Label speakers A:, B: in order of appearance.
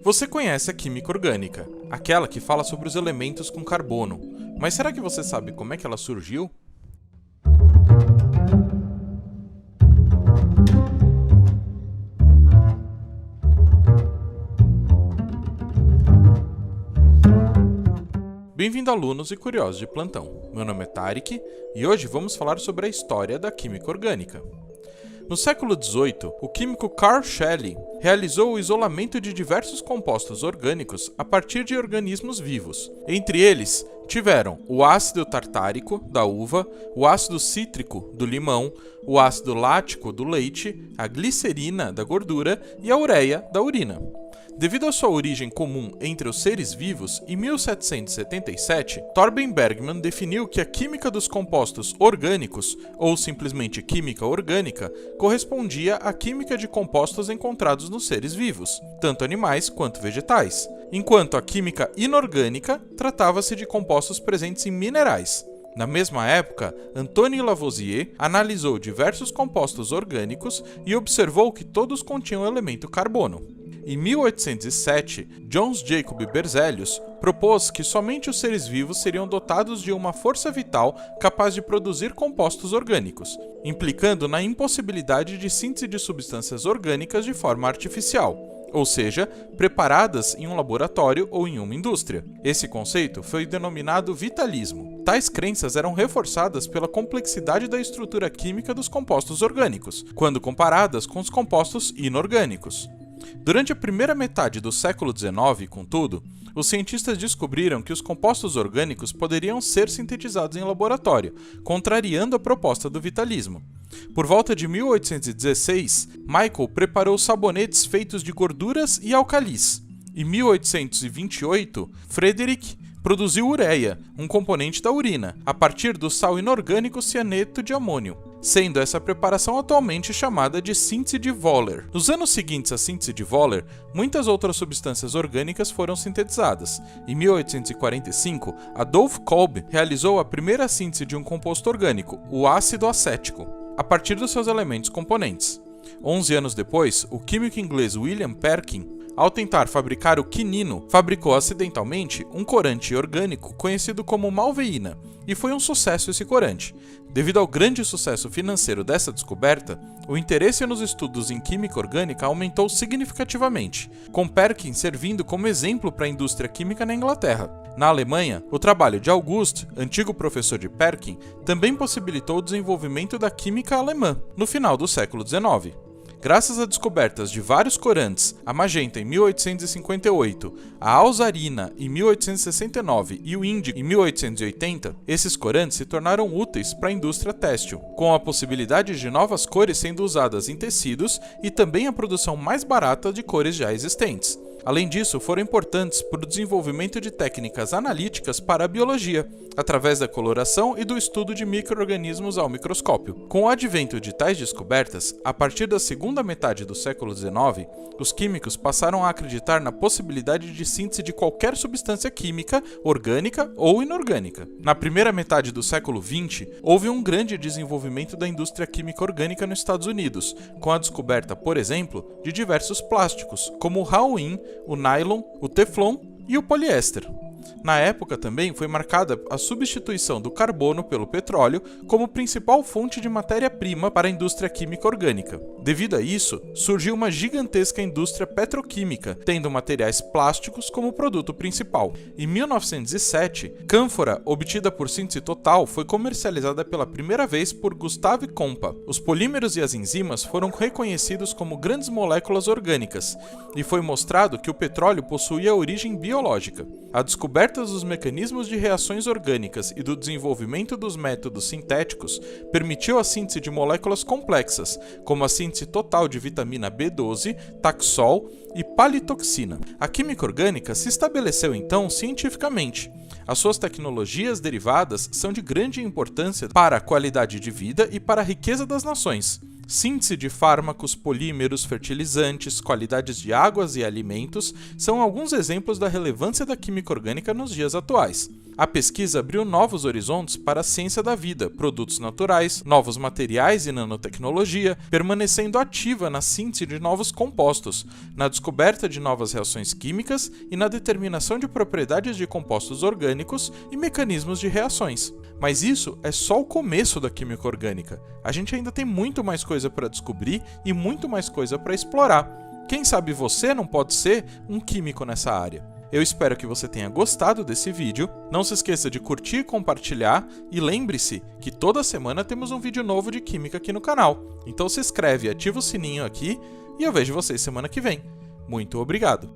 A: Você conhece a química orgânica, aquela que fala sobre os elementos com carbono, mas será que você sabe como é que ela surgiu? Bem-vindo, alunos e curiosos de plantão. Meu nome é Tarek e hoje vamos falar sobre a história da química orgânica. No século XVIII, o químico Carl Scheele realizou o isolamento de diversos compostos orgânicos a partir de organismos vivos. Entre eles, tiveram o ácido tartárico, da uva, o ácido cítrico, do limão, o ácido lático, do leite, a glicerina, da gordura e a ureia, da urina. Devido à sua origem comum entre os seres vivos, em 1777, Torben Bergman definiu que a química dos compostos orgânicos, ou simplesmente química orgânica, correspondia à química de compostos encontrados nos seres vivos, tanto animais quanto vegetais, enquanto a química inorgânica tratava-se de compostos presentes em minerais. Na mesma época, Antoine Lavoisier analisou diversos compostos orgânicos e observou que todos continham o elemento carbono. Em 1807, Jöns Jacob Berzelius propôs que somente os seres vivos seriam dotados de uma força vital capaz de produzir compostos orgânicos, implicando na impossibilidade de síntese de substâncias orgânicas de forma artificial, ou seja, preparadas em um laboratório ou em uma indústria. Esse conceito foi denominado vitalismo. Tais crenças eram reforçadas pela complexidade da estrutura química dos compostos orgânicos, quando comparadas com os compostos inorgânicos. Durante a primeira metade do século XIX, contudo, os cientistas descobriram que os compostos orgânicos poderiam ser sintetizados em laboratório, contrariando a proposta do vitalismo. Por volta de 1816, Michael preparou sabonetes feitos de gorduras e alcalis. Em 1828, Frederick produziu ureia, um componente da urina, a partir do sal inorgânico cianeto de amônio, sendo essa preparação atualmente chamada de síntese de Wohler. Nos anos seguintes à síntese de Wohler, muitas outras substâncias orgânicas foram sintetizadas. Em 1845, Adolf Kolbe realizou a primeira síntese de um composto orgânico, o ácido acético, a partir dos seus elementos componentes. 11 anos depois, o químico inglês William Perkin, ao tentar fabricar o quinino, fabricou acidentalmente um corante orgânico conhecido como malveína, e foi um sucesso esse corante. Devido ao grande sucesso financeiro dessa descoberta, o interesse nos estudos em química orgânica aumentou significativamente, com Perkin servindo como exemplo para a indústria química na Inglaterra. Na Alemanha, o trabalho de August, antigo professor de Perkin, também possibilitou o desenvolvimento da química alemã, no final do século XIX. Graças a descobertas de vários corantes, a magenta em 1858, a alzarina em 1869 e o índigo em 1880, esses corantes se tornaram úteis para a indústria têxtil, com a possibilidade de novas cores sendo usadas em tecidos e também a produção mais barata de cores já existentes. Além disso, foram importantes para o desenvolvimento de técnicas analíticas para a biologia, através da coloração e do estudo de micro-organismos ao microscópio. Com o advento de tais descobertas, a partir da segunda metade do século XIX, os químicos passaram a acreditar na possibilidade de síntese de qualquer substância química, orgânica ou inorgânica. Na primeira metade do século XX, houve um grande desenvolvimento da indústria química orgânica nos Estados Unidos, com a descoberta, por exemplo, de diversos plásticos, como o Raoin, o nylon, o teflon e o poliéster. Na época também foi marcada a substituição do carbono pelo petróleo como principal fonte de matéria-prima para a indústria química orgânica. Devido a isso, surgiu uma gigantesca indústria petroquímica, tendo materiais plásticos como produto principal. Em 1907, cânfora, obtida por síntese total, foi comercializada pela primeira vez por Gustave Compa. Os polímeros e as enzimas foram reconhecidos como grandes moléculas orgânicas, e foi mostrado que o petróleo possuía origem biológica. A descoberta dos mecanismos de reações orgânicas e do desenvolvimento dos métodos sintéticos permitiu a síntese de moléculas complexas, como a síntese total de vitamina B12, taxol e palitoxina. A química orgânica se estabeleceu então cientificamente. As suas tecnologias derivadas são de grande importância para a qualidade de vida e para a riqueza das nações. Síntese de fármacos, polímeros, fertilizantes, qualidades de águas e alimentos são alguns exemplos da relevância da química orgânica nos dias atuais. A pesquisa abriu novos horizontes para a ciência da vida, produtos naturais, novos materiais e nanotecnologia, permanecendo ativa na síntese de novos compostos, na descoberta de novas reações químicas e na determinação de propriedades de compostos orgânicos e mecanismos de reações. Mas isso é só o começo da química orgânica. A gente ainda tem muito mais coisa para descobrir e muito mais coisa para explorar. Quem sabe você não pode ser um químico nessa área? Eu espero que você tenha gostado desse vídeo. Não se esqueça de curtir e compartilhar. E lembre-se que toda semana temos um vídeo novo de química aqui no canal. Então se inscreve e ativa o sininho aqui e eu vejo vocês semana que vem. Muito obrigado!